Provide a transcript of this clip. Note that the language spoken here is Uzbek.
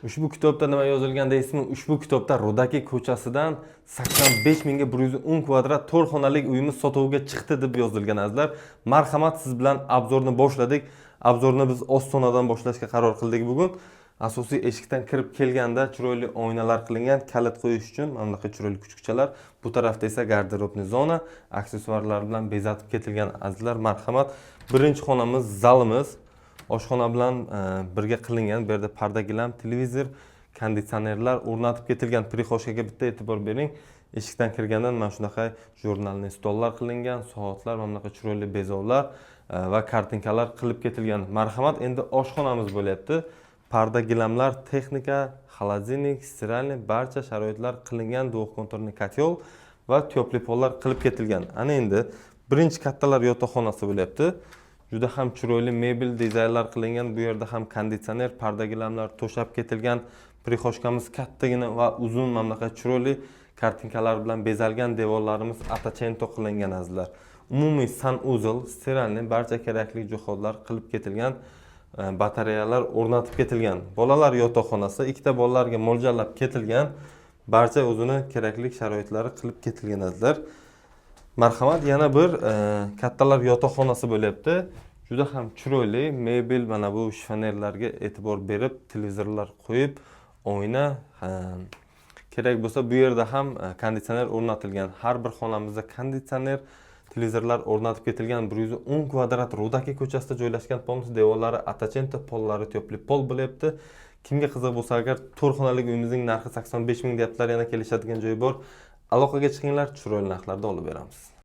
Ushbu kitobda nima yozilgan deysizmi? Ushbu kitobda Rodaki ko'chasidan 85 mingga 110 kvadrat 4 xonali uyimiz sotuvga chiqdi deb yozilgan azizlar. Marhamat, siz bilan obzorni boshladik. Obzorni biz ostonadan boshlashga qaror qildik bugun. Asosiy eshikdan kirib kelganda chiroyli oynalar qilingan, kalit qo'yish uchun mana bunaqa chiroyli kuchukchalar. Bu tarafda esa garderobni zona, aksessuarlar bilan bezatib ketilgan azizlar. Marhamat. Birinchi xonamiz zalimiz. Oshxona bilan birga qilingan. Bu yerda parda gilam, televizor, konditsionerlar o'rnatib ketilgan. Prixoshkaga bitta e'tibor bering. Eshikdan kirgandan mana shunaqa jurnalli stollar qilingan, soatlar, mana bunaqa chiroyli bezovlar va kartinkalar qilib ketilgan. Marhamat, endi oshxonamiz bo'lyapti. Parda gilamlar, texnika, xolodilnik, stiralniy barcha sharoitlar qilingan, duokonturli kotel va tepli pollar qilib ketilgan. Ana endi birinchi kattalar yotoqxonasi bo'lyapti. Juda ham chiroyli mebel dizaynlar qilingan. Bu yerda ham konditsioner, parda gilamlar to'shab ketilgan. Prixoshkamiz kattagina va uzun, mana bunaqa chiroyli kartinkalar bilan bezalgan. Devorlarimiz atachento qilingan azizlar. Umumiy sanuzel, stiralniy barcha kerakli jihozlar qilib ketilgan. Batareyalar o'rnatib ketilgan. Bolalar yotoqxonasi ikkita bolalarga mo'ljallab ketilgan. Barcha o'zini kerakli sharoitlari qilib ketilgan azizlar. Marhamat, yana bir kattalar yotoqxonasi bo'lyapti. Juda ham chiroyli mebel, mana bu shifonerlarga e'tibor berib, televizorlar qo'yib, oyna kerak bo'lsa bu yerda ham konditsioner o'rnatilgan. Har bir xonamizda konditsioner, televizorlar o'rnatib ketilgan. 110 kvadrat Rodaki ko'chasida joylashgan polimiz devorlari atachento, pollari tepli pol bo'lyapti. Kimga qiziq bo'lsa agar 4 xonali uyimizning narxi 85 ming deyaptilar, yana kelishadigan joyi bor. Aloqaga chiqinglar, chiroyli narxlarda olib beramiz.